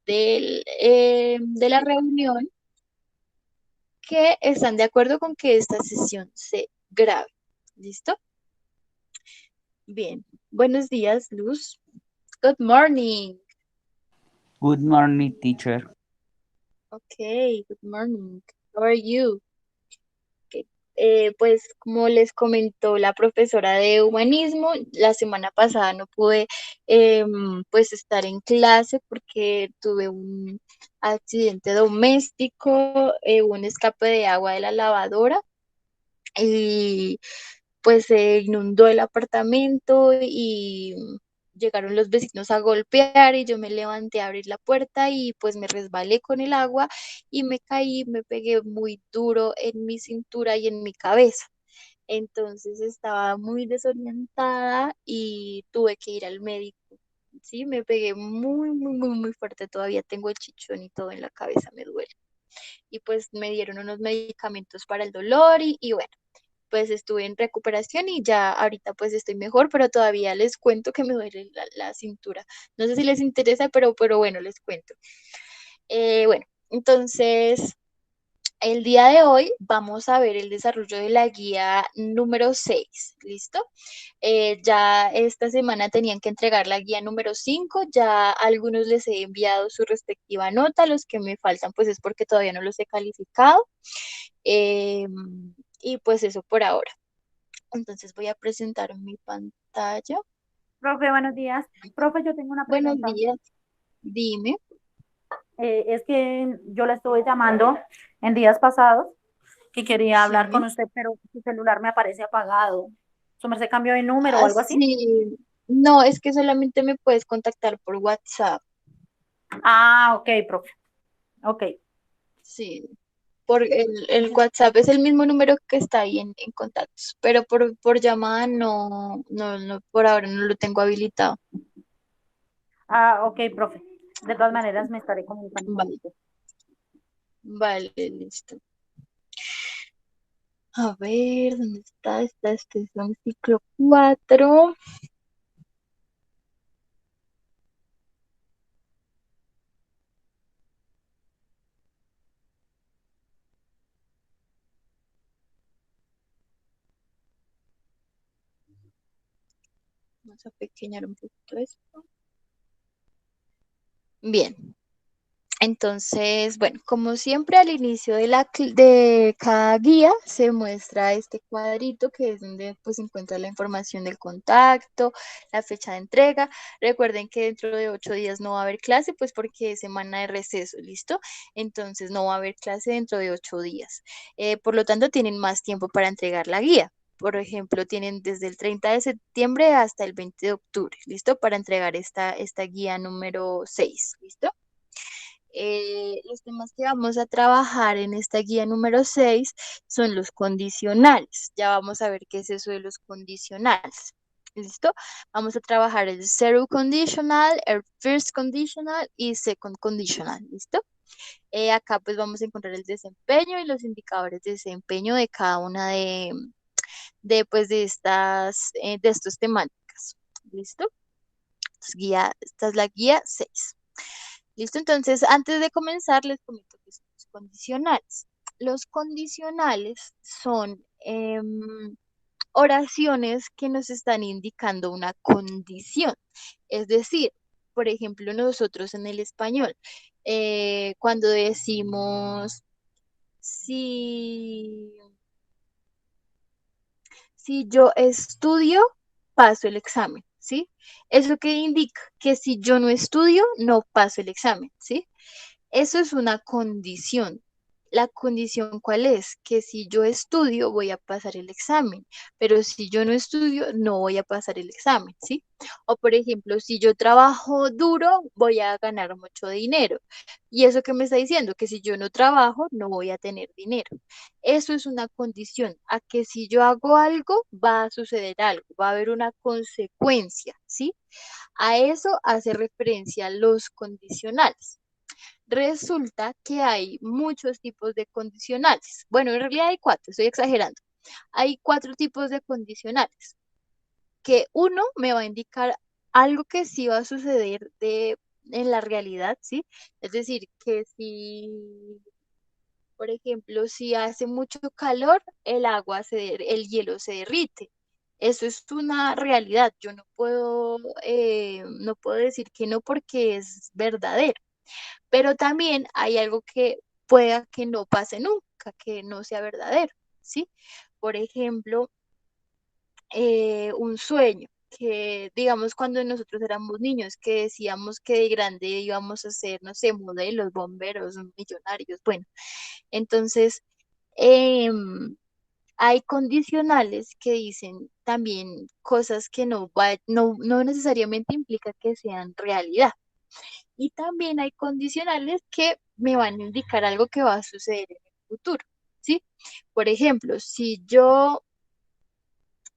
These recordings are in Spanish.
de la reunión que están de acuerdo con que esta sesión se grabe. ¿Listo? Bien. Buenos días, Luz. Good morning. Good morning, teacher. Okay, good morning. How are you? Ok. Pues como les comentó la profesora de humanismo, la semana pasada no pude pues estar en clase porque tuve un accidente doméstico, un escape de agua de la lavadora y pues se inundó el apartamento y llegaron los vecinos a golpear y yo me levanté a abrir la puerta y pues me resbalé con el agua y me caí, me pegué muy duro en mi cintura y en mi cabeza. Entonces estaba muy desorientada y tuve que ir al médico. Sí, me pegué muy fuerte. Todavía tengo el chichón y todo en la cabeza, me duele. Y pues me dieron unos medicamentos para el dolor y bueno, pues estuve en recuperación y ya ahorita pues estoy mejor, pero todavía les cuento que me duele la cintura. No sé si les interesa, pero bueno, les cuento. Bueno, entonces el día de hoy vamos a ver el desarrollo de la guía número 6. ¿Listo? Ya esta semana tenían que entregar la guía número 5. Ya a algunos les he enviado su respectiva nota, los que me faltan pues es porque todavía no los he calificado. Eh, y pues eso por ahora. Entonces voy a presentar mi pantalla. Profe, buenos días. Profe, yo tengo una Buenos pregunta. días, dime. Es que yo la estuve llamando en días pasados y quería hablar con Sí. usted, pero su celular me aparece apagado. ¿Su merced cambió de número o algo así? Así, no, es que solamente me puedes contactar por WhatsApp. Ah, ok, profe. Ok. Sí, por el WhatsApp es el mismo número que está ahí en contactos, pero por llamada no, por ahora no lo tengo habilitado. Ah, ok, profe. De todas maneras, me estaré comunicando con Vale, usted. vale, listo. A ver, ¿dónde está? Este es un ciclo 4. Vamos a pequeñar un poquito esto. Bien. Entonces, bueno, como siempre al inicio de cada guía se muestra este cuadrito que es donde pues se encuentra la información del contacto, la fecha de entrega. Recuerden que dentro de 8 días no va a haber clase, pues porque es semana de receso, ¿listo? Entonces no va a haber clase dentro de 8 días. Por lo tanto, tienen más tiempo para entregar la guía. Por ejemplo, tienen desde el 30 de septiembre hasta el 20 de octubre, ¿listo? Para entregar esta guía número 6, ¿listo? Los temas que vamos a trabajar en esta guía número 6 son los condicionales. Ya vamos a ver qué es eso de los condicionales. ¿Listo? Vamos a trabajar el zero conditional, el first conditional y second conditional. ¿Listo? Acá pues vamos a encontrar el desempeño y los indicadores de desempeño de cada una pues, de estos temáticas. ¿Listo? Esta es la guía 6. Listo, entonces antes de comenzar les comento que son los condicionales. Los condicionales son oraciones que nos están indicando una condición. Es decir, por ejemplo, nosotros en el español, cuando decimos si, si yo estudio, paso el examen, ¿sí? ¿Eso qué indica? Que si yo no estudio, no paso el examen, ¿sí? Eso es una condición. ¿La condición cuál es? Que si yo estudio voy a pasar el examen, pero si yo no estudio no voy a pasar el examen, ¿sí? O por ejemplo, si yo trabajo duro voy a ganar mucho dinero. ¿Y eso qué me está diciendo? Que si yo no trabajo no voy a tener dinero. Eso es una condición, a que si yo hago algo va a suceder algo, va a haber una consecuencia, ¿sí? A eso hace referencia los condicionales. Resulta que hay muchos tipos de condicionales. Bueno, en realidad hay cuatro, estoy exagerando. Hay cuatro tipos de condicionales, que uno me va a indicar algo que sí va a suceder en la realidad, ¿sí? Es decir, que si, por ejemplo, si hace mucho calor, el hielo se derrite. Eso es una realidad. Yo no puedo decir que no porque es verdadero. Pero también hay algo que pueda que no pase nunca, que no sea verdadero, ¿sí? Por ejemplo, un sueño, que digamos cuando nosotros éramos niños, que decíamos que de grande íbamos a ser, no sé, modelos, bomberos, millonarios, bueno, entonces em, hay condicionales que dicen también cosas que no necesariamente implica que sean realidad. Y también hay condicionales que me van a indicar algo que va a suceder en el futuro, ¿sí? Por ejemplo, si yo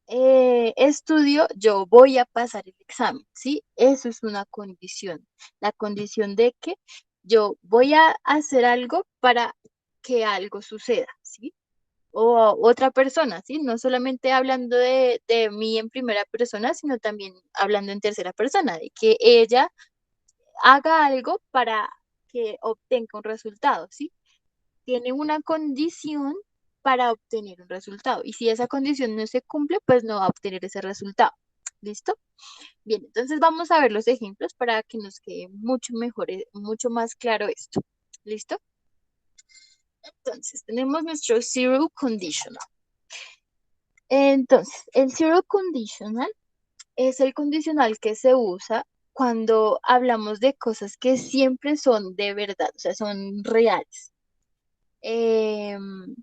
estudio, yo voy a pasar el examen, ¿sí? Eso es una condición. La condición de que yo voy a hacer algo para que algo suceda, ¿sí? O otra persona, ¿sí? No solamente hablando de mí en primera persona, sino también hablando en tercera persona, de que ella haga algo para que obtenga un resultado, ¿sí? Tiene una condición para obtener un resultado. Y si esa condición no se cumple, pues no va a obtener ese resultado. ¿Listo? Bien, entonces vamos a ver los ejemplos para que nos quede mucho mejor, mucho más claro esto. ¿Listo? Entonces, tenemos nuestro zero conditional. Entonces, el zero conditional es el condicional que se usa cuando hablamos de cosas que siempre son de verdad, o sea, son reales. Em,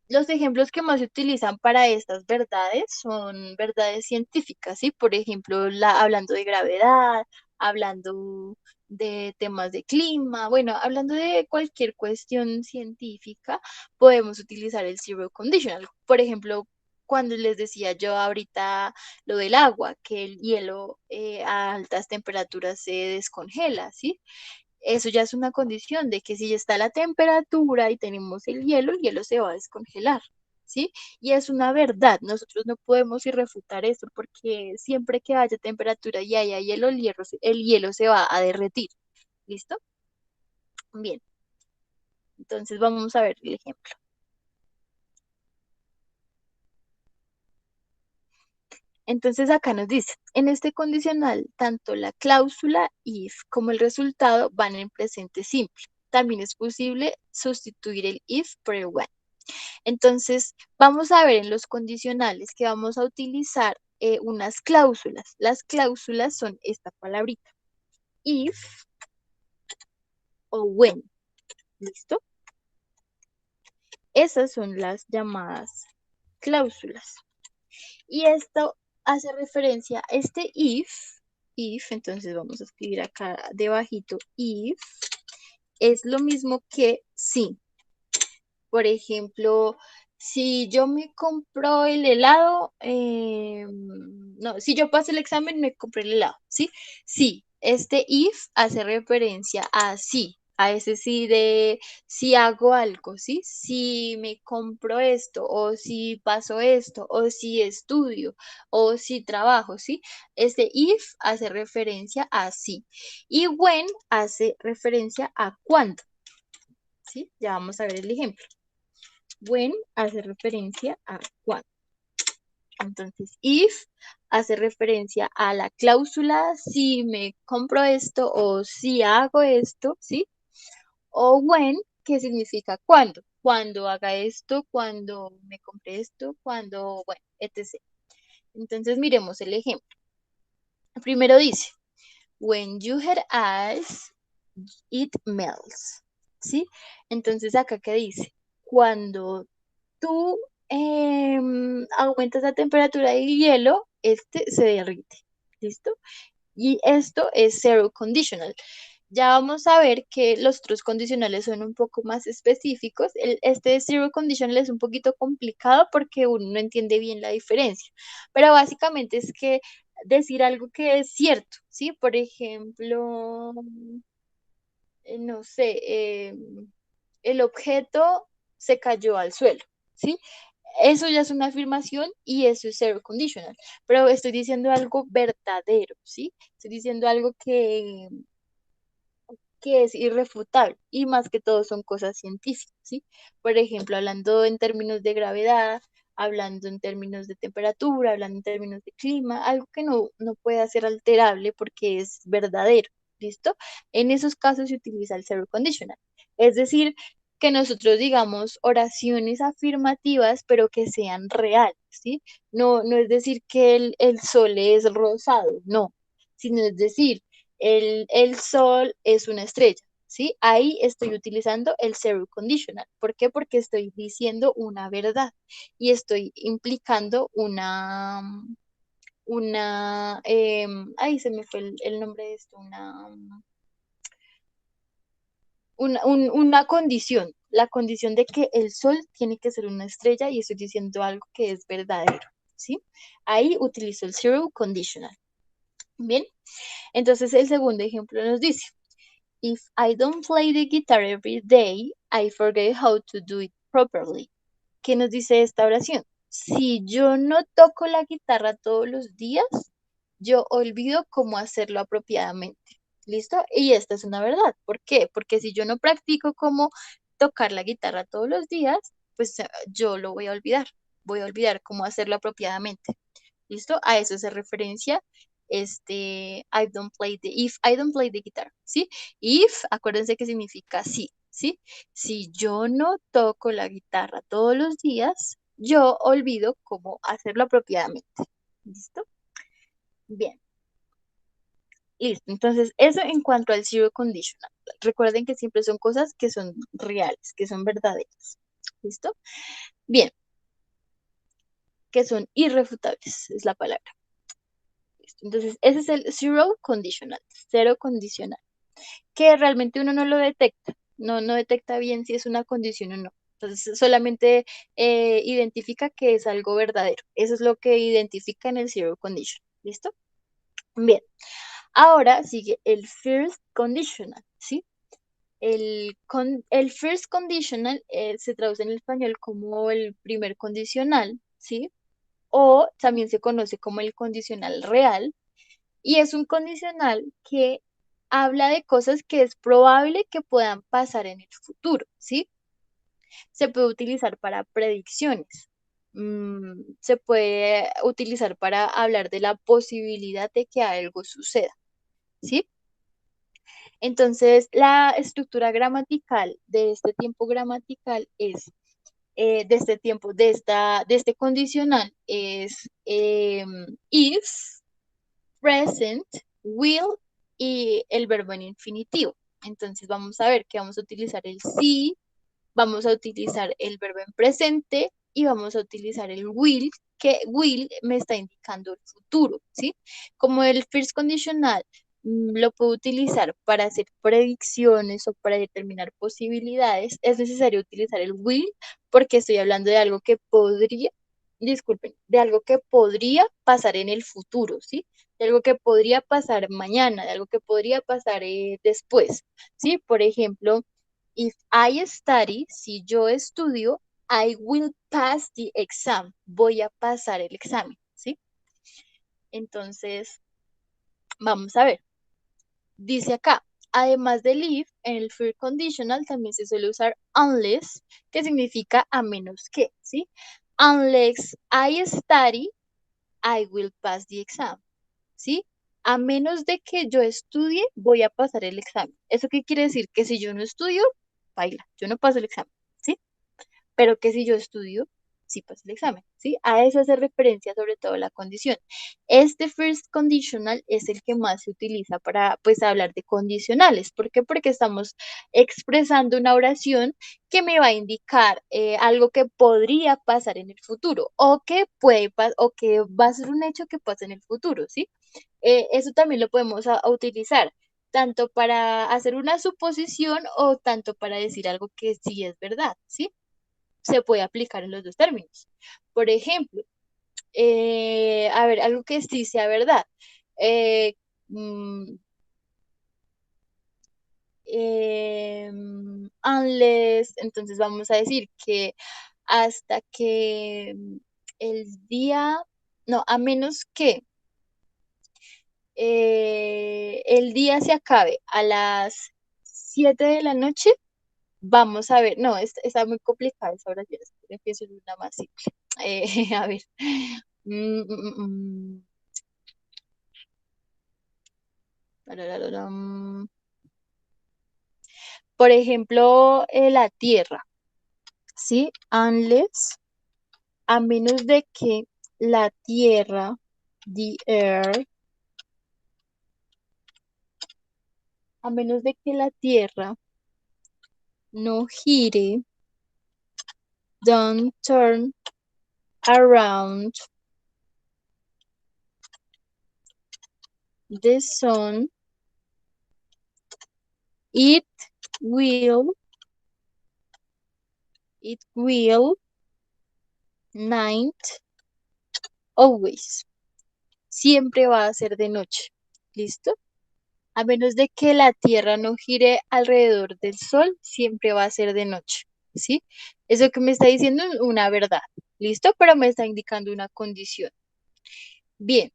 los ejemplos que más se utilizan para estas verdades son verdades científicas, ¿sí? Por ejemplo, hablando de gravedad, hablando de temas de clima, bueno, hablando de cualquier cuestión científica, podemos utilizar el zero conditional. Por ejemplo, cuando les decía yo ahorita lo del agua, que el hielo a altas temperaturas se descongela, ¿sí? Eso ya es una condición de que si ya está la temperatura y tenemos el hielo se va a descongelar, ¿sí? Y es una verdad, nosotros no podemos irrefutar eso porque siempre que haya temperatura y haya hielo, el hielo se va a derretir, ¿listo? Bien, entonces vamos a ver el ejemplo. Entonces acá nos dice, en este condicional, tanto la cláusula if como el resultado van en presente simple. También es posible sustituir el if por el when. Entonces, vamos a ver en los condicionales que vamos a utilizar unas cláusulas. Las cláusulas son esta palabrita, if o when. ¿Listo? Esas son las llamadas cláusulas. Y esto hace referencia a este if, entonces vamos a escribir acá debajito, if, es lo mismo que sí. Por ejemplo, si yo me compro el helado, no, si yo paso el examen, me compré el helado, ¿sí? Sí, este if hace referencia a sí, a ese sí de si hago algo, ¿sí? Si me compro esto, o si paso esto, o si estudio, o si trabajo, ¿sí? Este if hace referencia a sí. Y when hace referencia a cuándo, ¿sí? Ya vamos a ver el ejemplo. When hace referencia a cuándo. Entonces, if hace referencia a la cláusula si me compro esto o si hago esto, ¿sí? O when, que significa cuándo. Cuando haga esto, cuando me compre esto, cuando, bueno, etc. Entonces, miremos el ejemplo. Primero dice, when you have ice, it melts, ¿sí? Entonces, acá, ¿qué dice? Cuando tú aumentas la temperatura del hielo, este se derrite. ¿Listo? Y esto es zero conditional. Ya vamos a ver que los otros condicionales son un poco más específicos. Este zero conditional es un poquito complicado porque uno no entiende bien la diferencia. Pero básicamente es que decir algo que es cierto, ¿sí? Por ejemplo, no sé, el objeto se cayó al suelo, ¿sí? Eso ya es una afirmación y eso es zero conditional, pero estoy diciendo algo verdadero, ¿sí? Estoy diciendo algo que es irrefutable y más que todo son cosas científicas, ¿sí? Por ejemplo, hablando en términos de gravedad, hablando en términos de temperatura, hablando en términos de clima, algo que no puede ser alterable porque es verdadero, ¿listo? En esos casos se utiliza el zero conditional. Es decir, que nosotros digamos oraciones afirmativas, pero que sean reales, ¿sí? No es decir que el sol es rosado, no, sino es decir, el sol es una estrella, ¿sí? Ahí estoy utilizando el zero conditional. ¿Por qué? Porque estoy diciendo una verdad y estoy implicando ay, se me fue el nombre de esto, una condición, la condición de que el sol tiene que ser una estrella y estoy diciendo algo que es verdadero, ¿sí? Ahí utilizo el zero conditional. Bien, entonces el segundo ejemplo nos dice, if I don't play the guitar every day, I forget how to do it properly. ¿Qué nos dice esta oración? Si yo no toco la guitarra todos los días, yo olvido cómo hacerlo apropiadamente. ¿Listo? Y esta es una verdad. ¿Por qué? Porque si yo no practico cómo tocar la guitarra todos los días, pues yo lo voy a olvidar. Voy a olvidar cómo hacerlo apropiadamente. ¿Listo? A eso se referencia if I don't play the guitar, ¿sí? If, acuérdense que significa sí, ¿sí? Si yo no toco la guitarra todos los días, yo olvido cómo hacerlo apropiadamente. ¿Listo? Bien, listo. Entonces, eso en cuanto al zero conditional. Recuerden que siempre son cosas que son reales, que son verdaderas. ¿Listo? Bien, que son irrefutables, es la palabra. Entonces, ese es el zero conditional, cero condicional, que realmente uno no lo detecta, no detecta bien si es una condición o no. Entonces, solamente identifica que es algo verdadero. Eso es lo que identifica en el zero condition. ¿Listo? Bien. Ahora sigue el first conditional, ¿sí? El first conditional se traduce en el español como el primer condicional, ¿sí? O también se conoce como el condicional real. Y es un condicional que habla de cosas que es probable que puedan pasar en el futuro, ¿sí? Se puede utilizar para predicciones. Se puede utilizar para hablar de la posibilidad de que algo suceda, ¿sí? Entonces, la estructura gramatical de este tiempo gramatical es, de este tiempo, de este condicional es if, present, will y el verbo en infinitivo. Entonces vamos a ver que vamos a utilizar el sí, vamos a utilizar el verbo en presente y vamos a utilizar el will, que will me está indicando el futuro, ¿sí? Como el first conditional lo puedo utilizar para hacer predicciones o para determinar posibilidades, es necesario utilizar el will porque estoy hablando de algo que podría, disculpen, de algo que podría pasar en el futuro, ¿sí? De algo que podría pasar mañana, de algo que podría pasar después, ¿sí? Por ejemplo, if I study, si yo estudio, I will pass the exam. Voy a pasar el examen, ¿sí? Entonces, vamos a ver. Dice acá, además de if, en el first conditional también se suele usar unless, que significa a menos que, ¿sí? Unless I study, I will pass the exam, ¿sí? A menos de que yo estudie, voy a pasar el examen. ¿Eso qué quiere decir? Que si yo no estudio, baila, yo no paso el examen, ¿sí? Pero que si yo estudio, sí paso el examen, ¿sí? A eso hace referencia sobre todo la condición. Este first conditional es el que más se utiliza para, pues, hablar de condicionales. ¿Por qué? Porque estamos expresando una oración que me va a indicar algo que podría pasar en el futuro o que o que va a ser un hecho que pasa en el futuro, ¿sí? Eso también lo podemos a utilizar tanto para hacer una suposición o tanto para decir algo que sí es verdad, ¿sí? Se puede aplicar en los dos términos. Por ejemplo, a ver, algo que sí sea verdad. Eh, mm, Unless, entonces vamos a decir que hasta que el día, no, a menos que el día se acabe a las 7 de la noche, vamos a ver, no, está muy complicada esa oración, empiezo en una más simple. A ver. Mm, mm, mm, mm. Tararararam. Por ejemplo, la Tierra, ¿sí? Unless, a menos de que la Tierra, the Earth, a menos de que la Tierra no gire, don't turn around the sun, it will, it will night always. Siempre va a ser de noche. ¿Listo? A menos de que la Tierra no gire alrededor del Sol, siempre va a ser de noche. ¿Sí? Eso que me está diciendo es una verdad. ¿Listo? Pero me está indicando una condición. Bien.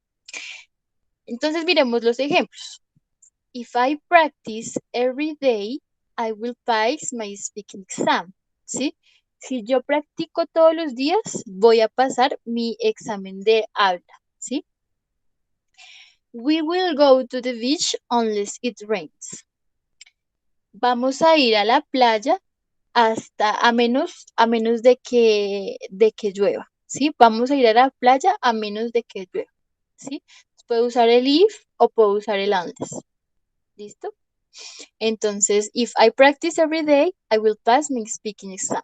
Entonces miremos los ejemplos. If I practice every day, I will pass my speaking exam. ¿Sí? Si yo practico todos los días, voy a pasar mi examen de habla. ¿Sí? We will go to the beach unless it rains. Vamos a ir a la playa hasta a menos de que llueva, ¿sí? Vamos a ir a la playa a menos de que llueva, ¿sí? Puedo usar el if o puedo usar el unless. ¿Listo? Entonces, if I practice every day, I will pass my speaking exam.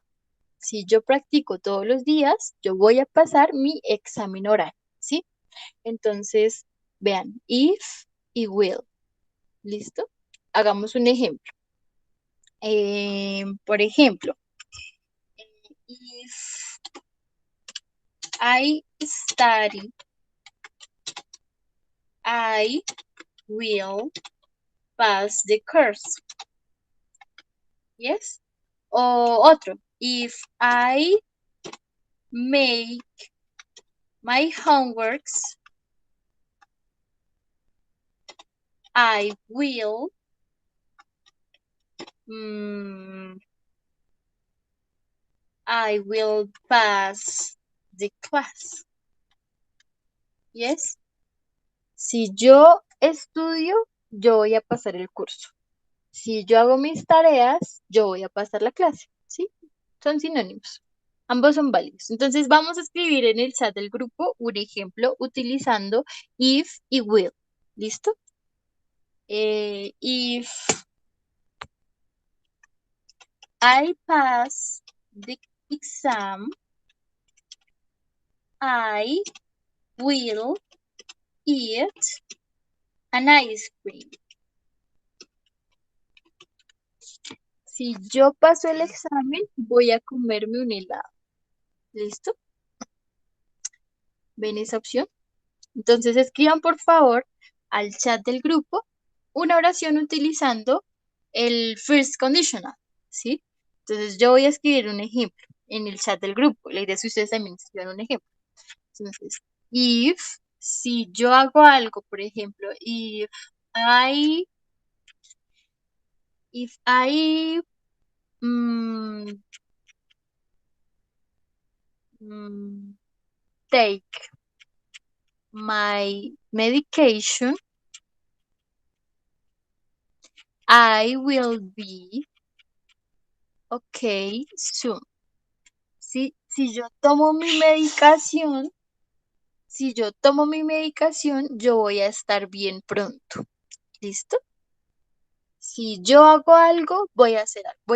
Si yo practico todos los días, yo voy a pasar mi examen oral, ¿sí? Entonces, vean, if y will. ¿Listo? Hagamos un ejemplo. Por ejemplo, if I study, I will pass the course. Yes? O otro, if I make my homeworks, I will pass the class. Yes? Si yo estudio, yo voy a pasar el curso. Si yo hago mis tareas, yo voy a pasar la clase, ¿sí? Son sinónimos. Ambos son válidos. Entonces vamos a escribir en el chat del grupo un ejemplo utilizando if y will. ¿Listo? If I pass the exam, I will eat an ice cream. Si yo paso el examen, voy a comerme un helado. ¿Listo? ¿Ven esa opción? Entonces escriban por favor al chat del grupo una oración utilizando el first conditional, ¿sí? Entonces yo voy a escribir un ejemplo en el chat del grupo. La idea es que ustedes también escriban un ejemplo. Entonces, si yo hago algo, por ejemplo, if I take my medication, I will be okay soon. Si yo tomo mi medicación, yo voy a estar bien pronto. ¿Listo? Si yo hago algo, voy a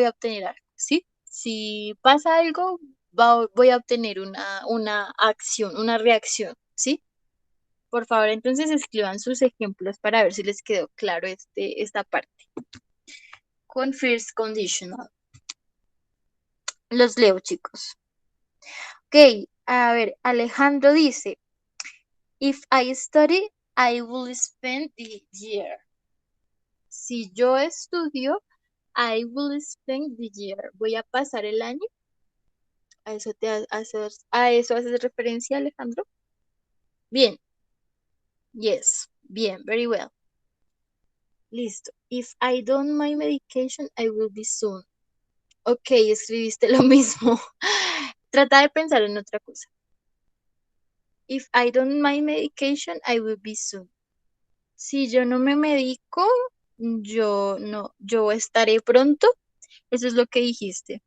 obtener algo, ¿sí? Si pasa algo, voy a obtener una acción, una reacción, ¿sí? Por favor, entonces escriban sus ejemplos para ver si les quedó claro esta parte. Con first conditional. Los leo, chicos. Ok, a ver, Alejandro dice, if I study, I will spend the year. Si yo estudio, I will spend the year. Voy a pasar el año ¿A eso haces referencia, Alejandro? Bien. Yes. Bien. Very well. Listo. If I don't my medication, I will be soon. Ok, escribiste lo mismo. Trata de pensar en otra cosa. If I don't my medication, I will be soon. Si yo no me medico, yo estaré pronto. Eso es lo que dijiste.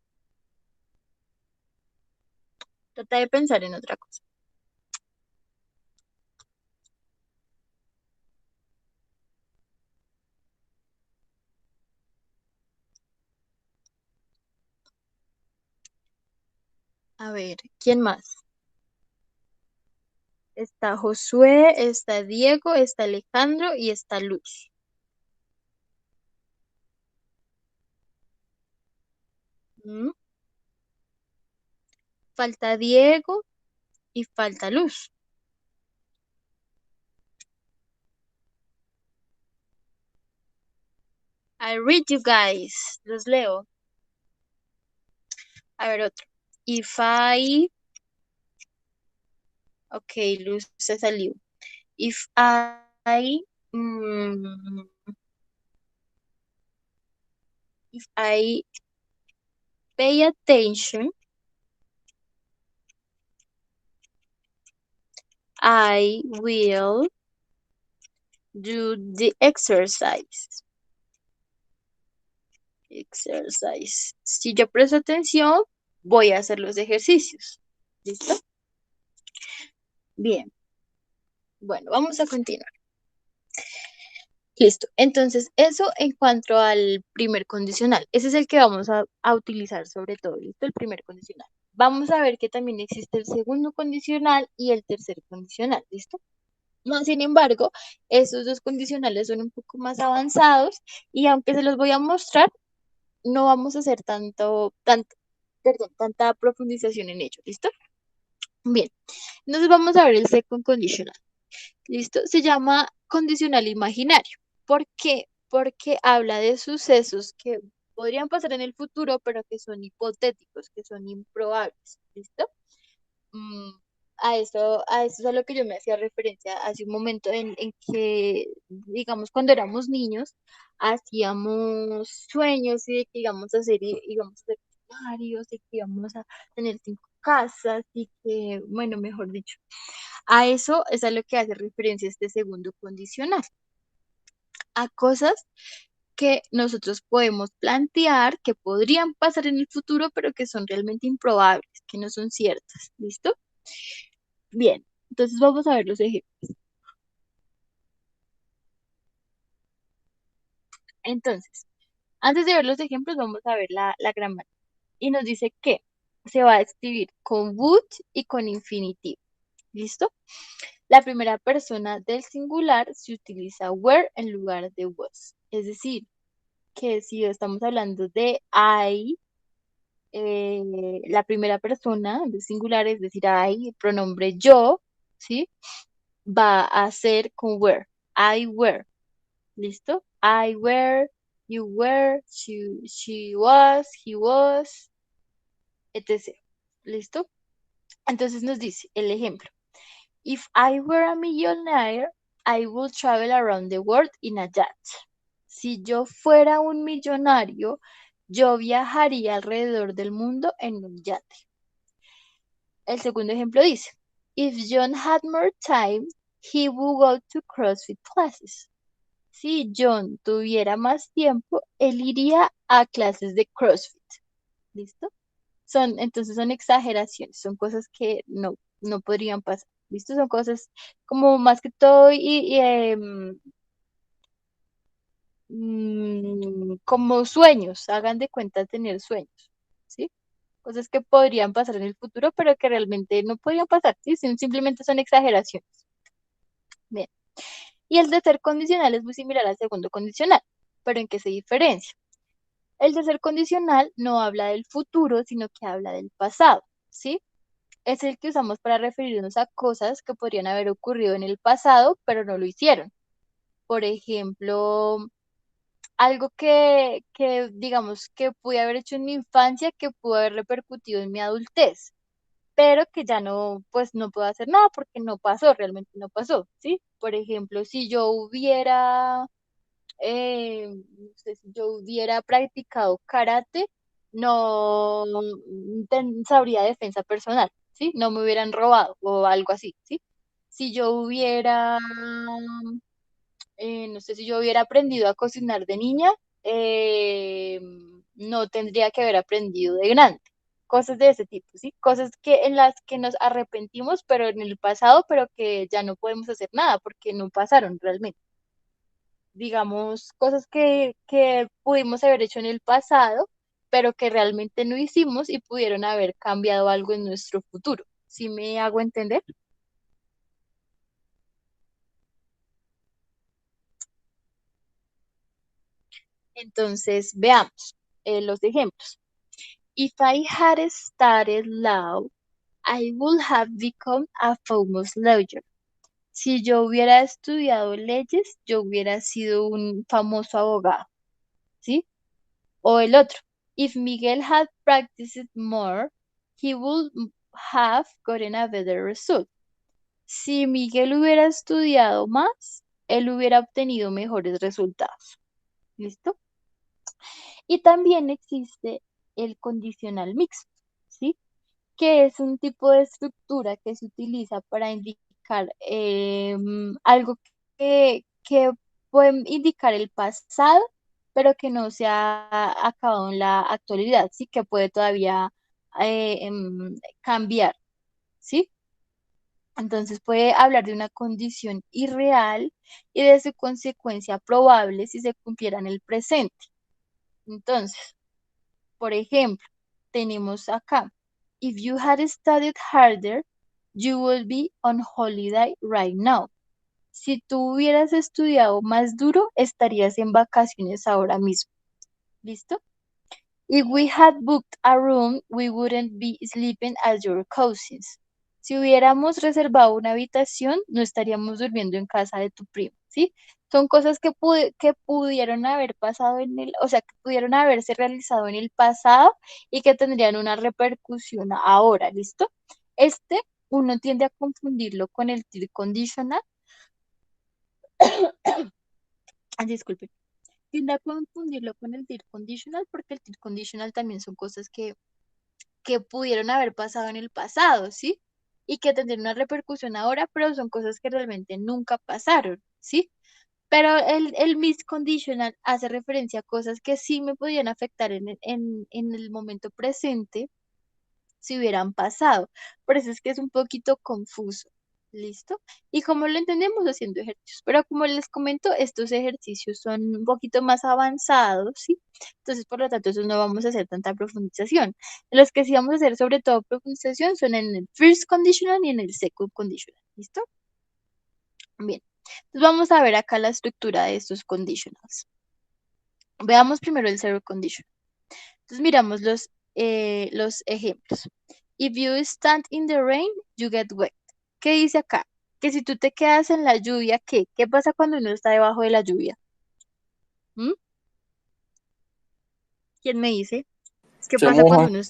Trata de pensar en otra cosa. A ver, ¿quién más? Está Josué, está Diego, está Alejandro y está Luz. ¿Mm? Falta Diego y falta Luz. I read you guys. Los leo. A ver, otro. If I... Ok, Luz se salió. If I... mm, if I pay attention, I will do the exercise. Exercise. Si yo presto atención, voy a hacer los ejercicios. ¿Listo? Bien. Bueno, vamos a continuar. Listo. Entonces, eso en cuanto al primer condicional. Ese es el que vamos a utilizar sobre todo. ¿Listo? El primer condicional. Vamos a ver que también existe el segundo condicional y el tercer condicional. ¿Listo? No, sin embargo, esos dos condicionales son un poco más avanzados y aunque se los voy a mostrar, no vamos a hacer perdón, tanta profundización en ello. ¿Listo? Bien. Entonces vamos a ver el second conditional. ¿Listo? Se llama condicional imaginario. ¿Por qué? Porque habla de sucesos que podrían pasar en el futuro, pero que son hipotéticos, que son improbables. ¿Listo? Mm, a eso es a lo que yo me hacía referencia hace un momento en que, digamos, cuando éramos niños, hacíamos sueños y de que íbamos a hacer millonarios y que íbamos a tener 5 casas y que, bueno, mejor dicho, a eso es a lo que hace referencia este segundo condicional, a cosas que nosotros podemos plantear que podrían pasar en el futuro, pero que son realmente improbables, que no son ciertas. ¿Listo? Bien, entonces vamos a ver los ejemplos. Entonces, antes de ver los ejemplos, vamos a ver la gramática. Y nos dice que se va a escribir con would y con infinitivo. ¿Listo? La primera persona del singular se utiliza were en lugar de was. Es decir, que si estamos hablando de I, la primera persona del singular, es decir, I, el pronombre yo, ¿sí? Va a ser con were. I were. ¿Listo? I were, you were, she was, he was, etc. ¿Listo? Entonces nos dice el ejemplo. If I were a millionaire, I would travel around the world in a jet. Si yo fuera un millonario, yo viajaría alrededor del mundo en un yate. El segundo ejemplo dice, If John had more time, he would go to CrossFit classes. Si John tuviera más tiempo, él iría a clases de CrossFit. ¿Listo? Entonces son exageraciones, son cosas que no podrían pasar. ¿Listo? Son cosas como más que todo como sueños, hagan de cuenta tener sueños, ¿sí? Cosas que podrían pasar en el futuro, pero que realmente no podrían pasar, ¿sí? Simplemente son exageraciones. Bien. Y el tercer condicional es muy similar al segundo condicional, pero ¿en qué se diferencia? El tercer condicional no habla del futuro, sino que habla del pasado, ¿sí? Es el que usamos para referirnos a cosas que podrían haber ocurrido en el pasado, pero no lo hicieron. Por ejemplo, algo que digamos que pude haber hecho en mi infancia, que pudo haber repercutido en mi adultez, pero que ya no, pues no puedo hacer nada porque no pasó, realmente no pasó, ¿sí? Por ejemplo, si yo hubiera, no sé, si yo hubiera practicado karate, no sabría defensa personal, ¿sí? No me hubieran robado o algo así, ¿sí? Si yo hubiera, no sé, si yo hubiera aprendido a cocinar de niña, eh, no tendría que haber aprendido de grande. Cosas de ese tipo, ¿sí? Cosas que en las que nos arrepentimos, pero en el pasado, pero que ya no podemos hacer nada porque no pasaron realmente. Digamos, cosas que pudimos haber hecho en el pasado, pero que realmente no hicimos y pudieron haber cambiado algo en nuestro futuro. ¿Sí me hago entender? Entonces, veamos los ejemplos. If I had studied law, I would have become a famous lawyer. Si yo hubiera estudiado leyes, yo hubiera sido un famoso abogado, ¿sí? O el otro. If Miguel had practiced more, he would have gotten a better result. Si Miguel hubiera estudiado más, él hubiera obtenido mejores resultados. ¿Listo? Y también existe el condicional mixto, ¿sí? Que es un tipo de estructura que se utiliza para indicar algo que puede indicar el pasado, pero que no se ha acabado en la actualidad, sí, que puede todavía cambiar, ¿sí? Entonces puede hablar de una condición irreal y de su consecuencia probable si se cumpliera en el presente. Entonces, por ejemplo, tenemos acá, if you had studied harder, you will be on holiday right now. Si tú hubieras estudiado más duro, estarías en vacaciones ahora mismo. ¿Listo? If we had booked a room, we wouldn't be sleeping at your cousins. Si hubiéramos reservado una habitación, no estaríamos durmiendo en casa de tu primo, ¿sí? Son cosas que pudieron haber pasado o sea, que pudieron haberse realizado en el pasado y que tendrían una repercusión ahora, ¿listo? Este, uno tiende a confundirlo con el tier conditional. Ah, disculpe. Tiende a confundirlo con el tier conditional porque el tier conditional también son cosas que pudieron haber pasado en el pasado, ¿sí? Y que tendrían una repercusión ahora, pero son cosas que realmente nunca pasaron, ¿sí? Pero el misconditional hace referencia a cosas que sí me podían afectar en el momento presente si hubieran pasado. Por eso es que es un poquito confuso. ¿Listo? Y como lo entendemos haciendo ejercicios, pero como les comento, estos ejercicios son un poquito más avanzados, ¿sí? Entonces, por lo tanto, esos no vamos a hacer tanta profundización. Los que sí vamos a hacer sobre todo profundización son en el first conditional y en el second conditional. ¿Listo? Bien. Entonces vamos a ver acá la estructura de estos conditionals. Veamos primero el zero conditional. Entonces miramos los ejemplos. If you stand in the rain, you get wet. ¿Qué dice acá? Que si tú te quedas en la lluvia, ¿qué? ¿Qué pasa cuando uno está debajo de la lluvia? ¿Mm? ¿Quién me dice? ¿Qué Se pasa cuando moja. uno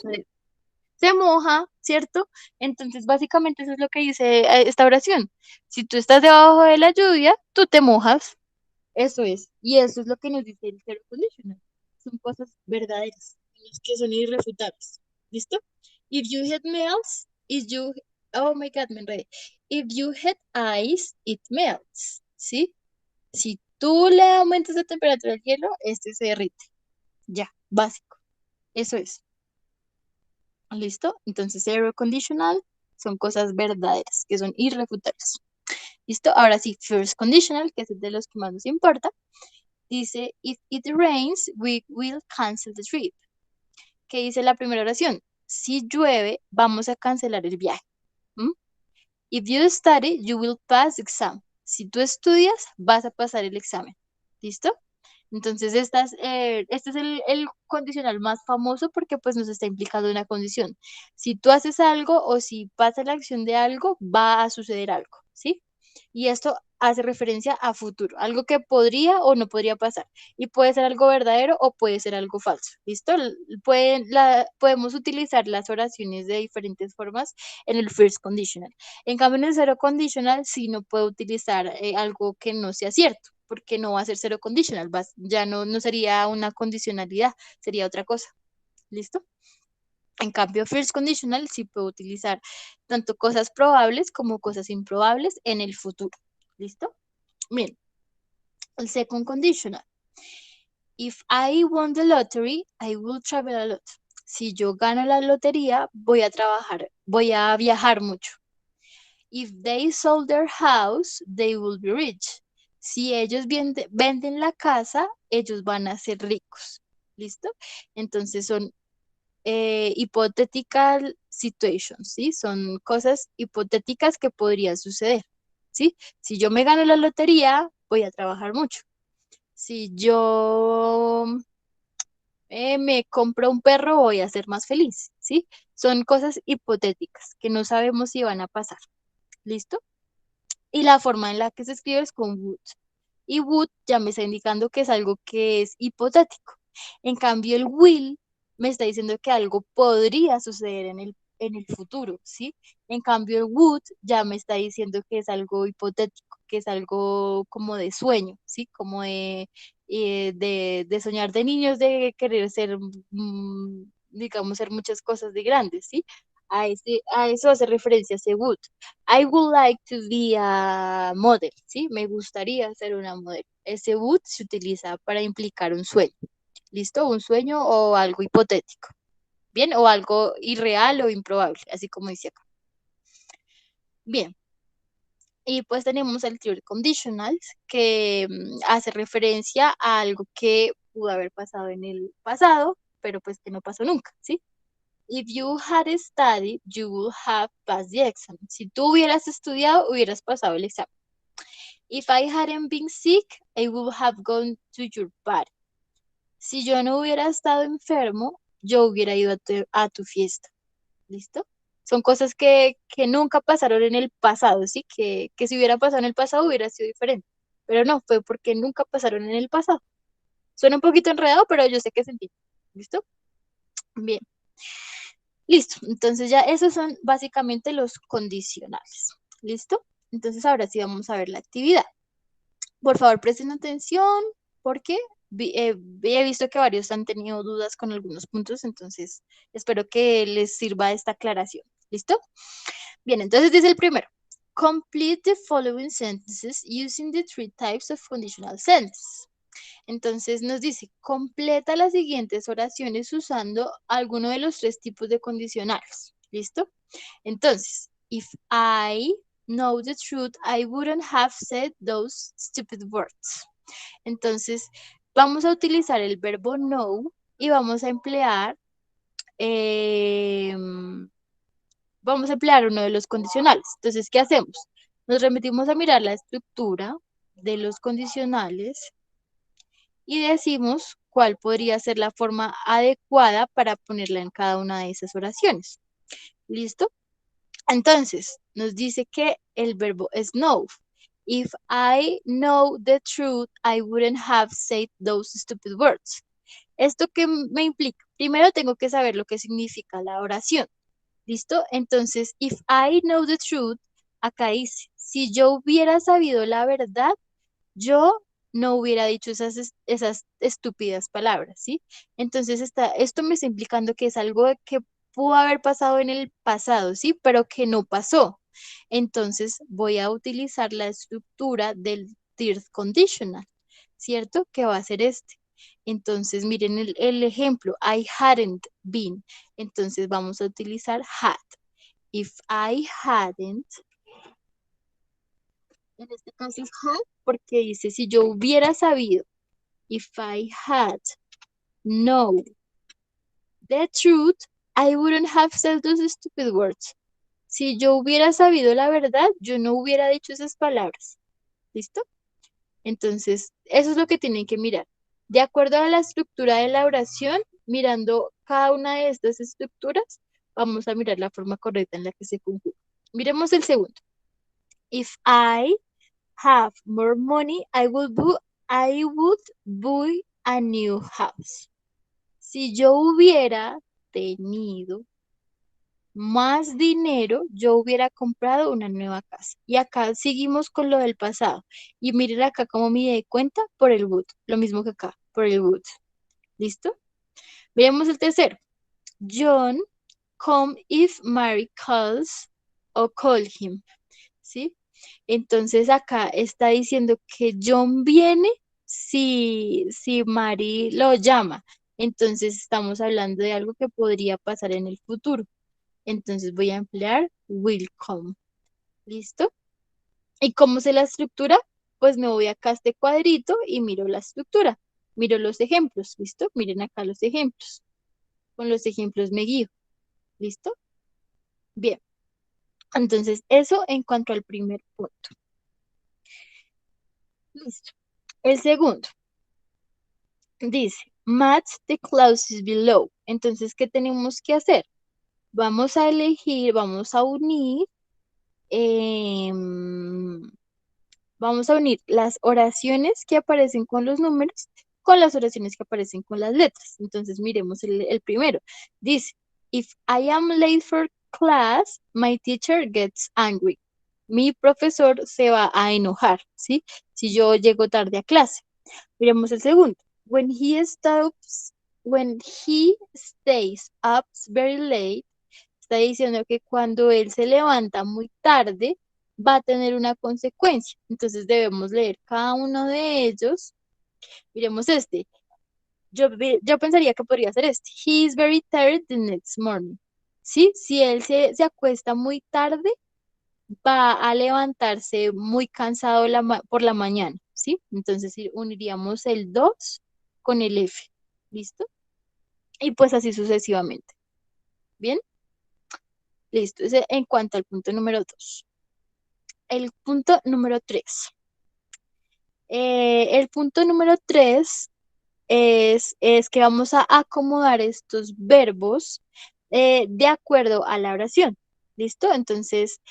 se moja, ¿cierto? Entonces, básicamente eso es lo que dice esta oración. Si tú estás debajo de la lluvia, tú te mojas. Eso es. Y eso es lo que nos dice el zero conditional. Son cosas verdaderas, que son irrefutables. ¿Listo? If you hit melts, oh my God, me enredé. If you hit ice, it melts. ¿Sí? Si tú le aumentas la temperatura al hielo, este se derrite. Ya, básico. Eso es. ¿Listo? Entonces, zero conditional son cosas verdaderas, que son irrefutables. ¿Listo? Ahora sí, first conditional, que es el de los que más nos importa. Dice, if it rains, we will cancel the trip. ¿Qué dice la primera oración? Si llueve, vamos a cancelar el viaje. ¿Mm? If you study, you will pass the exam. Si tú estudias, vas a pasar el examen. ¿Listo? Entonces, este es el condicional más famoso porque pues nos está implicando una condición. Si tú haces algo o si pasa la acción de algo, va a suceder algo, ¿sí? Y esto hace referencia a futuro, algo que podría o no podría pasar. Y puede ser algo verdadero o puede ser algo falso. ¿Listo? Podemos utilizar las oraciones de diferentes formas en el first conditional. En cambio, en el zero conditional sí no puedo utilizar algo que no sea cierto, porque no va a ser zero conditional, ya no sería una condicionalidad, sería otra cosa. ¿Listo? En cambio, first conditional sí puedo utilizar tanto cosas probables como cosas improbables en el futuro. ¿Listo? Bien, el second conditional. If I won the lottery, I will travel a lot. Si yo gano la lotería, voy a viajar mucho. If they sold their house, they will be rich. Si ellos venden la casa, ellos van a ser ricos. ¿Listo? Entonces son hypothetical situations, ¿sí? Son cosas hipotéticas que podrían suceder, ¿sí? Si yo me gano la lotería, voy a trabajar mucho. Si yo me compro un perro, voy a ser más feliz, ¿sí? Son cosas hipotéticas que no sabemos si van a pasar, ¿listo? Y la forma en la que se escribe es con would. Y would ya me está indicando que es algo que es hipotético. En cambio, el will me está diciendo que algo podría suceder en el futuro, ¿sí? En cambio, el would ya me está diciendo que es algo hipotético, que es algo como de sueño, ¿sí? Como de soñar de niños, de querer ser, digamos, ser muchas cosas de grandes, ¿sí? A eso hace referencia ese would. I would like to be a model, ¿sí? Me gustaría ser una modelo. Ese would se utiliza para implicar un sueño. ¿Listo? Un sueño o algo hipotético. ¿Bien? O algo irreal o improbable, así como dice acá. Bien. Y pues tenemos el theory conditional que hace referencia a algo que pudo haber pasado en el pasado, pero pues que no pasó nunca, ¿sí? If you had studied, you would have passed the exam. Si tú hubieras estudiado, hubieras pasado el examen. If I hadn't been sick, I would have gone to your party. Si yo no hubiera estado enfermo, yo hubiera ido a tu fiesta. ¿Listo? Son cosas que nunca pasaron en el pasado, ¿sí? Que si hubiera pasado en el pasado hubiera sido diferente. Pero no, fue porque nunca pasaron en el pasado. Suena un poquito enredado, pero yo sé que sentí. ¿Listo? Bien. Listo. Entonces ya esos son básicamente los condicionales. ¿Listo? Entonces ahora sí vamos a ver la actividad. Por favor, presten atención porque he visto que varios han tenido dudas con algunos puntos, entonces espero que les sirva esta aclaración. ¿Listo? Bien, entonces dice el primero. Complete the following sentences using the three types of conditional sentences. Entonces nos dice, completa las siguientes oraciones usando alguno de los tres tipos de condicionales. ¿Listo? Entonces, if I know the truth, I wouldn't have said those stupid words. Entonces, vamos a utilizar el verbo know y vamos a emplear uno de los condicionales. Entonces, ¿qué hacemos? Nos remitimos a mirar la estructura de los condicionales y decimos cuál podría ser la forma adecuada para ponerla en cada una de esas oraciones. ¿Listo? Entonces, nos dice que el verbo es know. If I know the truth, I wouldn't have said those stupid words. ¿Esto qué me implica? Primero tengo que saber lo que significa la oración. ¿Listo? Entonces, if I know the truth, acá dice, si yo hubiera sabido la verdad, yo no hubiera dicho esas estúpidas palabras, ¿sí? Entonces, esto me está implicando que es algo que pudo haber pasado en el pasado, ¿sí? Pero que no pasó. Entonces, voy a utilizar la estructura del third conditional, ¿cierto? Que va a ser este. Entonces, miren el ejemplo, I hadn't been. Entonces, vamos a utilizar had. If I hadn't, en este caso es had porque dice si yo hubiera sabido. If I had known the truth, I wouldn't have said those stupid words. Si yo hubiera sabido la verdad, yo no hubiera dicho esas palabras. ¿Listo? Entonces, eso es lo que tienen que mirar. De acuerdo a la estructura de la oración, mirando cada una de estas estructuras, vamos a mirar la forma correcta en la que se conjuga. Miremos el segundo. If I have more money, I would buy a new house. Si yo hubiera tenido más dinero, yo hubiera comprado una nueva casa. Y acá seguimos con lo del pasado. Y miren acá cómo me di cuenta por el would. Lo mismo que acá, por el would. ¿Listo? Miremos el tercero. John come if Mary calls o call him. ¿Sí? Entonces acá está diciendo que John viene si Mary lo llama. Entonces estamos hablando de algo que podría pasar en el futuro. Entonces voy a emplear will come. ¿Listo? ¿Y cómo se la estructura? Pues me voy acá a este cuadrito y miro la estructura. Miro los ejemplos. ¿Listo? Miren acá los ejemplos. Con los ejemplos me guío. ¿Listo? Bien. Entonces, eso en cuanto al primer punto. Listo. El segundo dice, match the clauses below. Entonces, ¿qué tenemos que hacer? Vamos a elegir, vamos a unir, vamos a unir las oraciones que aparecen con los números con las oraciones que aparecen con las letras. Entonces, miremos el primero. Dice, if I am late for class, my teacher gets angry. Mi profesor se va a enojar, ¿sí? Si yo llego tarde a clase. Miremos el segundo. When he stays up very late, está diciendo que cuando él se levanta muy tarde, va a tener una consecuencia. Entonces debemos leer cada uno de ellos. Miremos este. Yo pensaría que podría ser este. He is very tired the next morning. ¿Sí? Si él se acuesta muy tarde, va a levantarse muy cansado por la mañana, ¿sí? Entonces uniríamos el 2 con el F, ¿listo? Y pues así sucesivamente. ¿Bien? Listo. Ese en cuanto al punto número 2. El punto número 3. El punto número 3 es que vamos a acomodar estos verbos de acuerdo a la oración. ¿Listo? Entonces,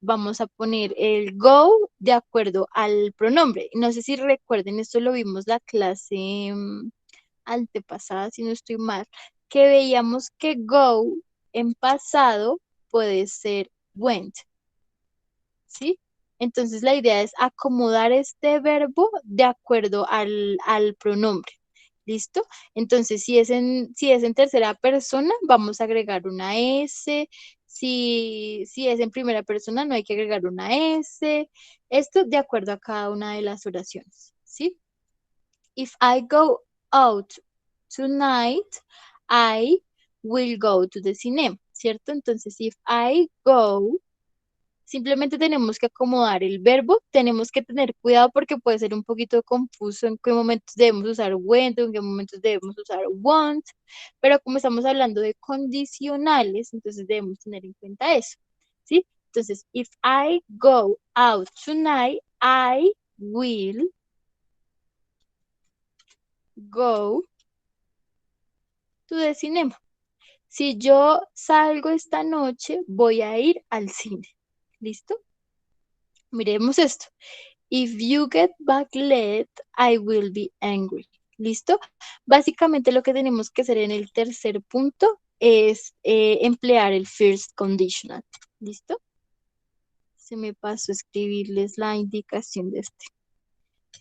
vamos a poner el go de acuerdo al pronombre. No sé si recuerden, esto lo vimos la clase antepasada, si no estoy mal, que veíamos que go en pasado puede ser went. ¿Sí? Entonces la idea es acomodar este verbo de acuerdo al pronombre. ¿Listo? Entonces, si es en tercera persona, vamos a agregar una S. Si es en primera persona, no hay que agregar una S. Esto de acuerdo a cada una de las oraciones. ¿Sí? If I go out tonight, I will go to the cinema. ¿Cierto? Entonces, if I go, simplemente tenemos que acomodar el verbo, tenemos que tener cuidado porque puede ser un poquito confuso en qué momentos debemos usar went, en qué momentos debemos usar want, pero como estamos hablando de condicionales, entonces debemos tener en cuenta eso, ¿sí? Entonces, if I go out tonight, I will go to the cinema. Si yo salgo esta noche, voy a ir al cine. ¿Listo? Miremos esto. If you get back late, I will be angry. ¿Listo? Básicamente lo que tenemos que hacer en el tercer punto es emplear el first conditional. ¿Listo? Se me pasó escribirles la indicación de este.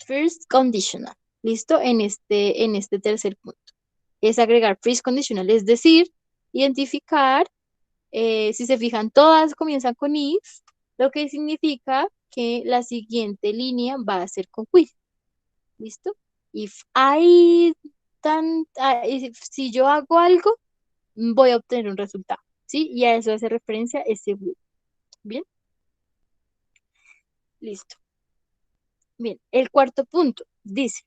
First conditional. ¿Listo? En este tercer punto. Es agregar first conditional, es decir, identificar, si se fijan, todas comienzan con if, lo que significa que la siguiente línea va a ser con will. ¿Listo? Si yo hago algo, voy a obtener un resultado. ¿Sí? Y a eso hace referencia ese will. ¿Bien? Listo. Bien, el cuarto punto dice,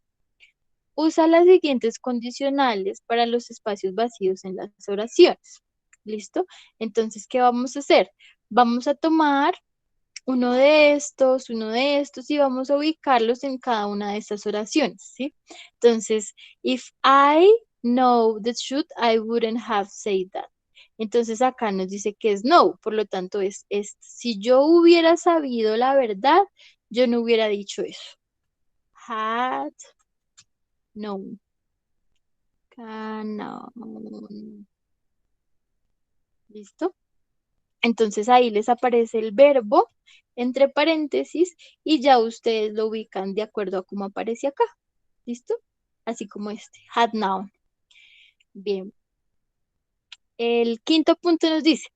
usa las siguientes condicionales para los espacios vacíos en las oraciones. ¿Listo? Entonces, ¿qué vamos a hacer? Vamos a tomar uno de estos y vamos a ubicarlos en cada una de estas oraciones, ¿sí? Entonces, if I know the truth, I wouldn't have said that. Entonces acá nos dice que es no, por lo tanto si yo hubiera sabido la verdad, yo no hubiera dicho eso. Had known. Canon. ¿Listo? Entonces ahí les aparece el verbo entre paréntesis y ya ustedes lo ubican de acuerdo a cómo aparece acá. ¿Listo? Así como este, had known. Bien. El quinto punto nos dice,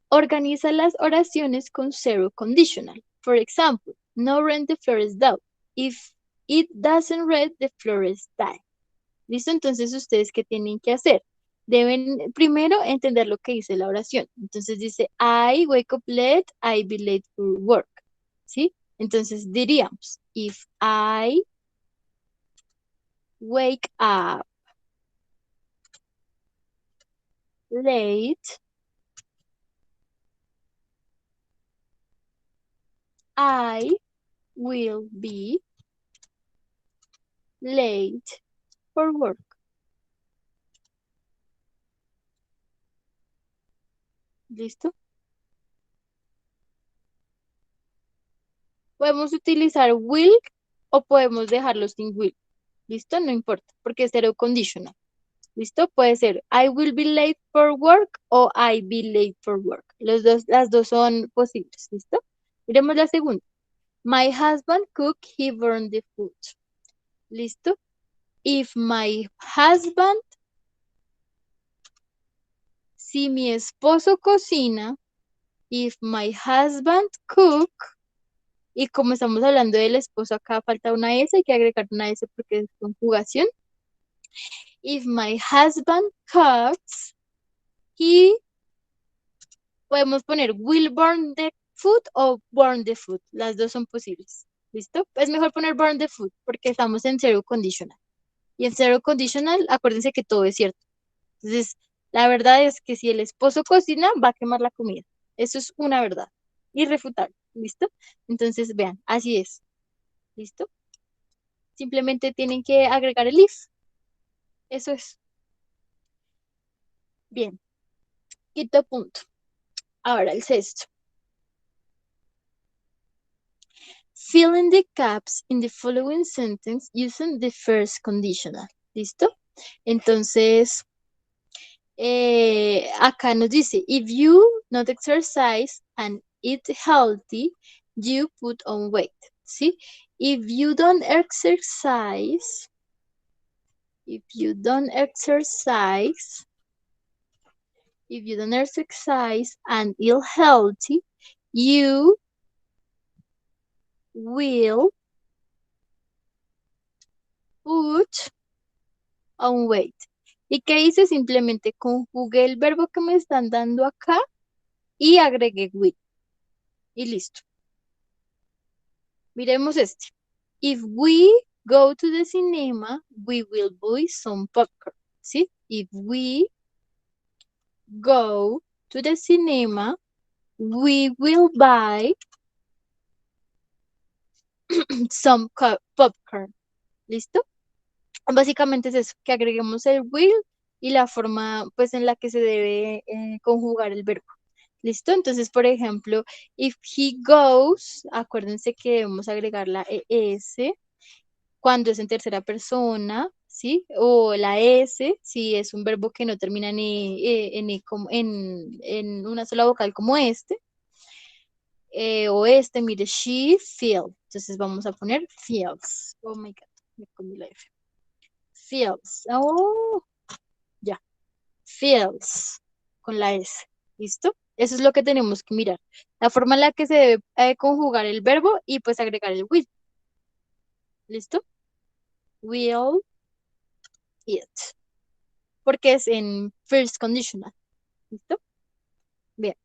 organiza las oraciones con zero conditional. For example, no rent the florist down. If it doesn't rain, the florist die. ¿Listo? Entonces, ¿ustedes qué tienen que hacer? Deben primero entender lo que dice la oración. Entonces dice, I wake up late, I be late for work. ¿Sí? Entonces diríamos, if I wake up late, I will be late for work. ¿Listo? Podemos utilizar will o podemos dejarlo sin will. ¿Listo? No importa, porque es zero conditional. ¿Listo? Puede ser I will be late for work o I be late for work. Las dos son posibles. ¿Listo? Miremos la segunda. My husband cook, he burned the food. ¿Listo? If my husband, si mi esposo cocina, if my husband cook, y como estamos hablando del esposo, acá falta una S, hay que agregar una S porque es conjugación. If my husband cooks, he, podemos poner will burn the food o burn the food. Las dos son posibles. ¿Listo? Es mejor poner burn the food porque estamos en zero conditional. Y en zero conditional, acuérdense que todo es cierto. Entonces, la verdad es que si el esposo cocina, va a quemar la comida. Eso es una verdad. Irrefutable. ¿Listo? Entonces, vean, así es. ¿Listo? Simplemente tienen que agregar el if. Eso es. Bien. Quinto punto. Ahora el sexto. Fill in the gaps in the following sentence using the first conditional. ¿Listo? Entonces, acá nos dice, if you not exercise and eat healthy, you put on weight. ¿Sí? If you don't exercise, if you don't exercise, if you don't exercise and eat healthy, you will put on weight. ¿Y qué hice? Simplemente conjugué el verbo que me están dando acá y agregué will. Y listo. Miremos este. If we go to the cinema, we will buy some popcorn. ¿Sí? If we go to the cinema, we will buy some popcorn. ¿Listo? Básicamente es eso, que agreguemos el will y la forma pues en la que se debe conjugar el verbo. ¿Listo? Entonces, por ejemplo, if he goes, acuérdense que debemos agregar la ES cuando es en tercera persona, ¿sí? O la S si es un verbo que no termina en una sola vocal como este. O este, mire, she feels. Entonces vamos a poner feels. Oh my God, me comí la F. Feels. Oh, ya. Feels con la S. ¿Listo? Eso es lo que tenemos que mirar. La forma en la que se debe conjugar el verbo y pues agregar el will. ¿Listo? Will it. Porque es en first conditional. ¿Listo? Bien.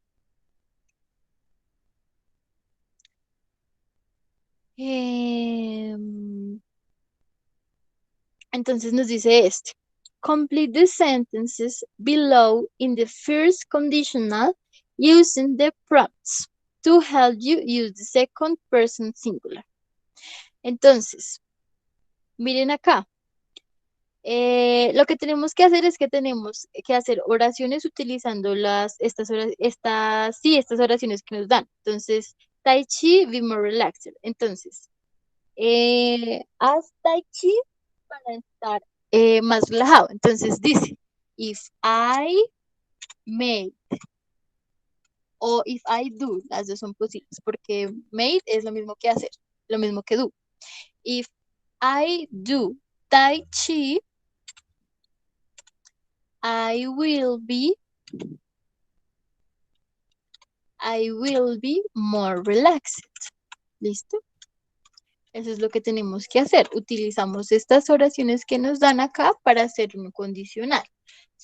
Entonces nos dice este. Complete the sentences below in the first conditional using the prompts to help you use the second person singular. Entonces, miren acá. Lo que tenemos que hacer es que tenemos que hacer oraciones utilizando estas oraciones que nos dan. Entonces, Tai Chi, be more relaxed. Entonces, haz Tai Chi para estar más relajado. Entonces dice, if I made o if I do, las dos son posibles, porque made es lo mismo que hacer, lo mismo que do. If I do Tai Chi, I will be more relaxed. ¿Listo? Eso es lo que tenemos que hacer. Utilizamos estas oraciones que nos dan acá para hacer un condicional.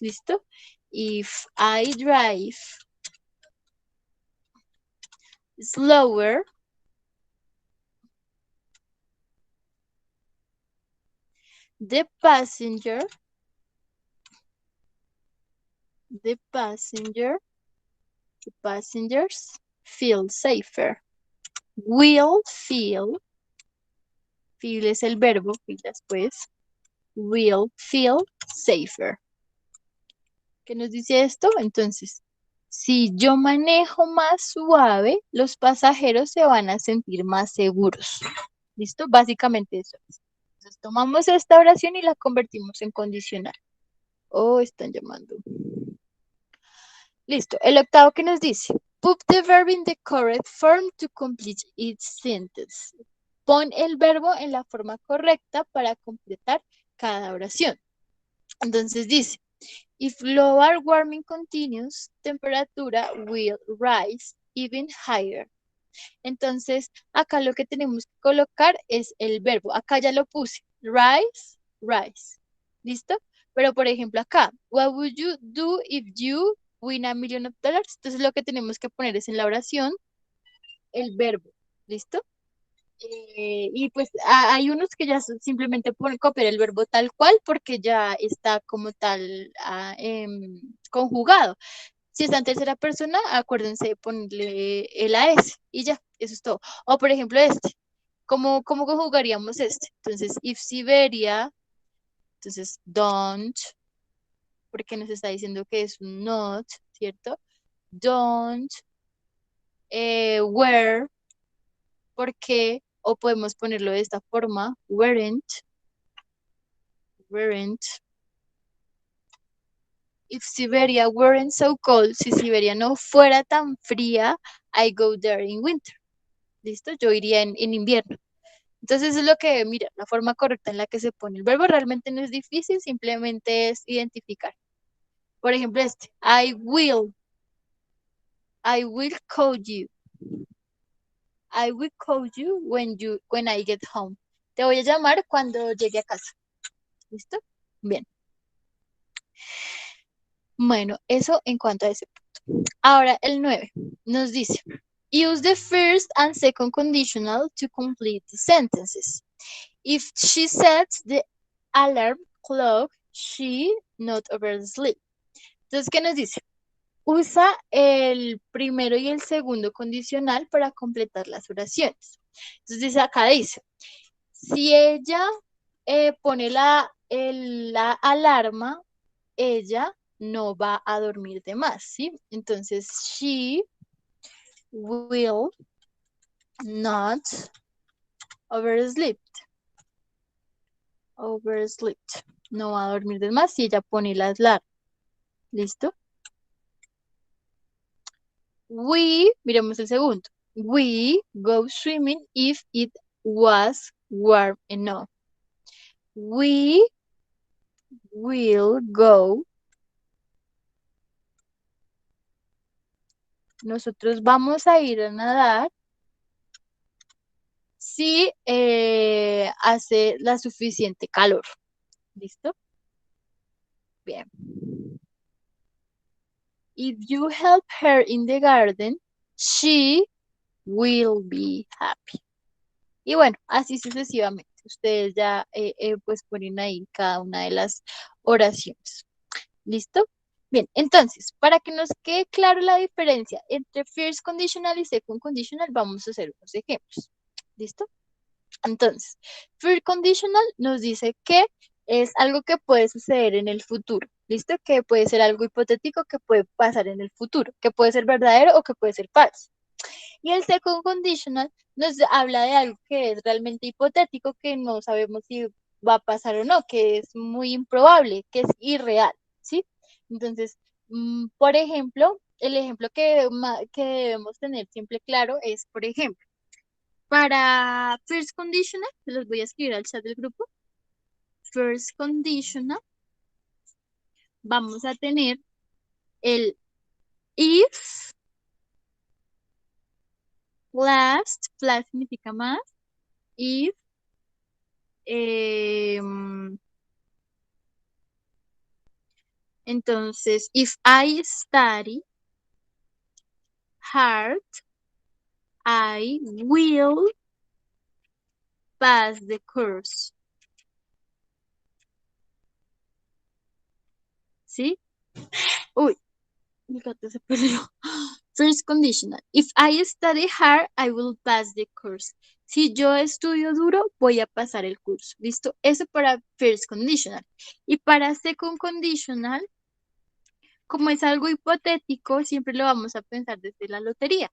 ¿Listo? If I drive slower, the passengers feel safer. Will feel es el verbo, feel después. Will feel safer. ¿Qué nos dice esto? Entonces, si yo manejo más suave, los pasajeros se van a sentir más seguros. ¿Listo? Básicamente eso es. Entonces, tomamos esta oración y la convertimos en condicional. Oh, están llamando. Listo. El octavo que nos dice, put the verb in the correct form to complete its sentence. Pon el verbo en la forma correcta para completar cada oración. Entonces dice, if global warming continues, temperatura will rise even higher. Entonces, acá lo que tenemos que colocar es el verbo. Acá ya lo puse. Rise. ¿Listo? Pero, por ejemplo, acá, what would you do if you win $1 million? Entonces, lo que tenemos que poner es en la oración el verbo. ¿Listo? Y pues hay unos que ya simplemente copiar el verbo tal cual porque ya está como tal conjugado. Si está en tercera persona, acuérdense de ponerle el AS y ya, eso es todo. O por ejemplo ¿cómo conjugaríamos este? Entonces, if Siberia, entonces don't, porque nos está diciendo que es un not, ¿cierto? Don't, were, porque, o podemos ponerlo de esta forma, weren't. If Siberia weren't so cold, si Siberia no fuera tan fría, I go there in winter. ¿Listo? Yo iría en invierno. Entonces es lo que, mira, la forma correcta en la que se pone el verbo realmente no es difícil, simplemente es identificar. Por ejemplo, I will call you. I will call you when I get home. Te voy a llamar cuando llegue a casa. ¿Listo? Bien. Bueno, eso en cuanto a ese punto. Ahora el 9 nos dice, use the first and second conditional to complete the sentences. If she sets the alarm clock, she not oversleep. Entonces, ¿qué nos dice? Usa el primero y el segundo condicional para completar las oraciones. Entonces, acá dice, si ella pone la alarma, ella no va a dormir de más, ¿sí? Entonces, she will not oversleep. No va a dormir de más si ella pone la alarma. ¿Listo? Miremos el segundo. We go swimming if it was warm enough. We will go. Nosotros vamos a ir a nadar si hace la suficiente calor. ¿Listo? Bien. If you help her in the garden, she will be happy. Y bueno, así sucesivamente. Ustedes ya pues ponen ahí cada una de las oraciones. ¿Listo? Bien, entonces, para que nos quede claro la diferencia entre first conditional y second conditional, vamos a hacer unos ejemplos. ¿Listo? Entonces, first conditional nos dice que es algo que puede suceder en el futuro. ¿Listo? Que puede ser algo hipotético que puede pasar en el futuro, que puede ser verdadero o que puede ser falso. Y el second conditional nos habla de algo que es realmente hipotético, que no sabemos si va a pasar o no, que es muy improbable, que es irreal, ¿sí? Entonces, por ejemplo, el ejemplo que debemos tener siempre claro es, por ejemplo, para first conditional, se los voy a escribir al chat del grupo. First conditional, vamos a tener el if last, last significa más, if entonces, if I study hard, I will pass the course. ¿Sí? Uy, mi gato se perdió. First conditional. If I study hard, I will pass the course. Si yo estudio duro, voy a pasar el curso. ¿Listo? Eso para first conditional. Y para second conditional, como es algo hipotético, siempre lo vamos a pensar desde la lotería.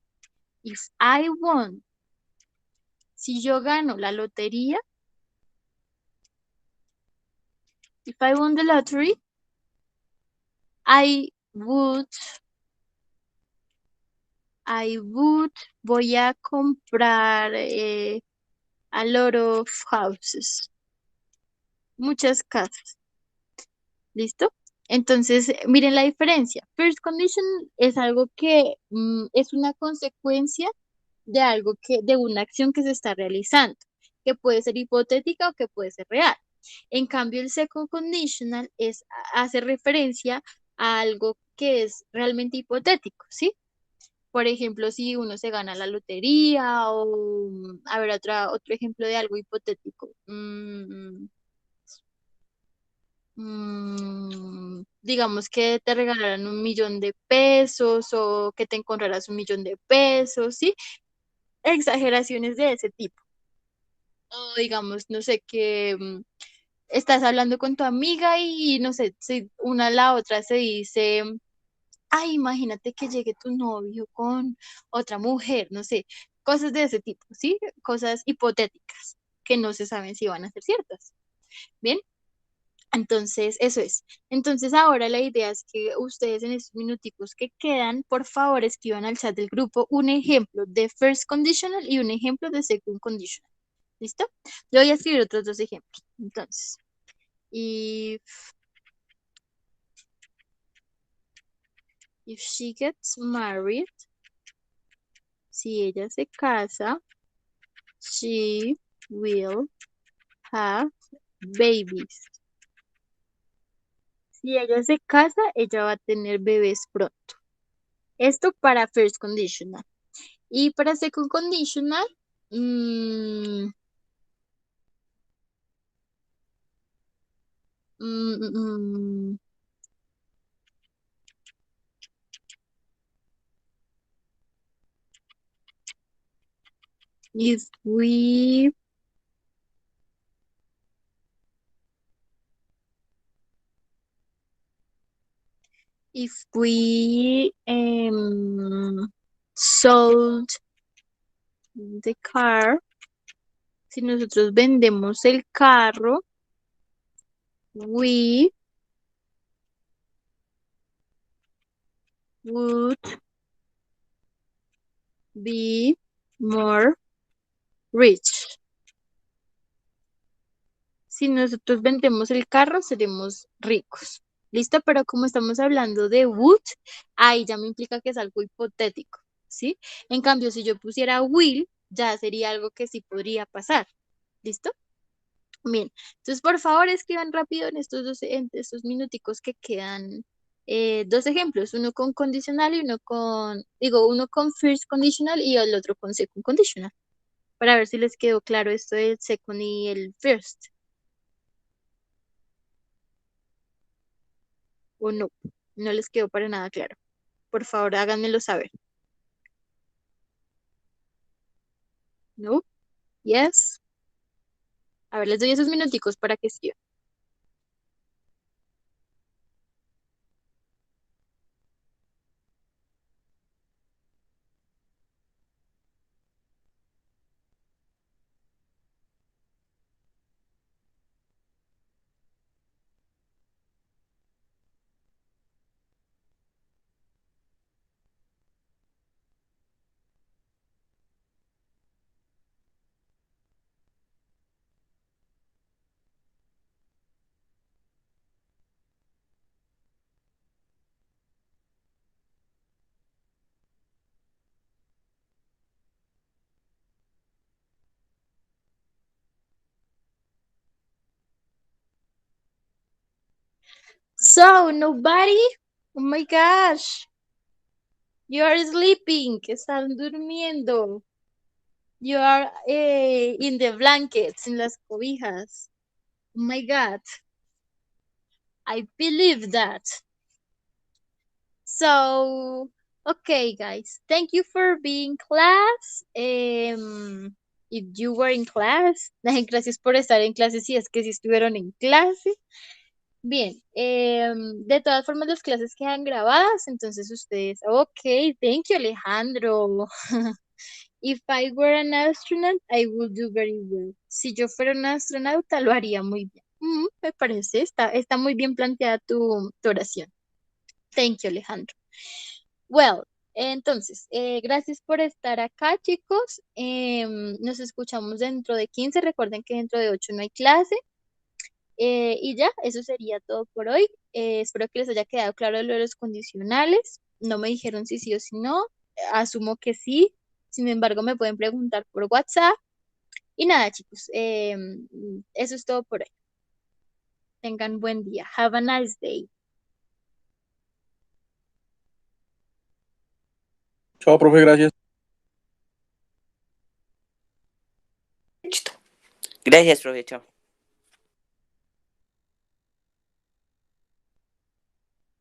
If I won, si yo gano la lotería, if I won the lottery, I would, voy a comprar a lot of houses, muchas casas. ¿Listo? Entonces, miren la diferencia. First condition es algo que es una consecuencia de algo de una acción que se está realizando, que puede ser hipotética o que puede ser real. En cambio, el second conditional hace referencia a algo que es realmente hipotético, ¿sí? Por ejemplo, si uno se gana la lotería o, a ver, otro ejemplo de algo hipotético. Digamos que te regalaran 1 millón de pesos o que te encontraras 1 millón de pesos, ¿sí? Exageraciones de ese tipo. O digamos, no sé, que estás hablando con tu amiga y no sé, si una a la otra se dice, ay, imagínate que llegue tu novio con otra mujer, no sé, cosas de ese tipo, ¿sí? Cosas hipotéticas que no se saben si van a ser ciertas. Bien, entonces eso es. Entonces ahora la idea es que ustedes en estos minuticos que quedan, por favor, escriban al chat del grupo un ejemplo de first conditional y un ejemplo de second conditional. ¿Listo? Yo voy a escribir otros 2 ejemplos. Entonces, if, if she gets married, si ella se casa, she will have babies. Si ella se casa, ella va a tener bebés pronto. Esto para first conditional. Y para second conditional, mm, mm, mm, mm, if we sold the car, si nosotros vendemos el carro, we would be more rich. Si nosotros vendemos el carro, seremos ricos. ¿Listo? Pero como estamos hablando de would, ahí ya me implica que es algo hipotético, ¿sí? En cambio, si yo pusiera will, ya sería algo que sí podría pasar. ¿Listo? Bien. Entonces, por favor, escriban rápido en estos minuticos que quedan 2 ejemplos, uno con condicional y uno con first conditional y el otro con second conditional, para ver si les quedó claro esto del second y el first, o no les quedó para nada claro. Por favor, háganmelo saber. ¿No? Yes. A ver, les doy esos minuticos para que escriban. So, nobody? Oh my gosh. You are sleeping. Están durmiendo. You are in the blankets, en las cobijas. Oh my God. I believe that. So, okay, guys. Thank you for being class. If you were in class, gracias por estar en clase si es que sí estuvieron en clase. Bien, de todas formas las clases quedan grabadas, entonces ustedes, ok, thank you Alejandro. If I were an astronaut, I would do very well. Si yo fuera un astronauta, lo haría muy bien. Me parece, está muy bien planteada tu oración. Thank you, Alejandro. Well, entonces, gracias por estar acá, chicos. Nos escuchamos dentro de 15. Recuerden que dentro de 8 no hay clase. Y ya, eso sería todo por hoy. Espero que les haya quedado claro lo de los condicionales. No me dijeron si sí o si no. Asumo que sí. Sin embargo, me pueden preguntar por WhatsApp. Y nada, chicos, eso es todo por hoy. Tengan buen día. Have a nice day. Chao, profe, gracias. Gracias, profe. Chao.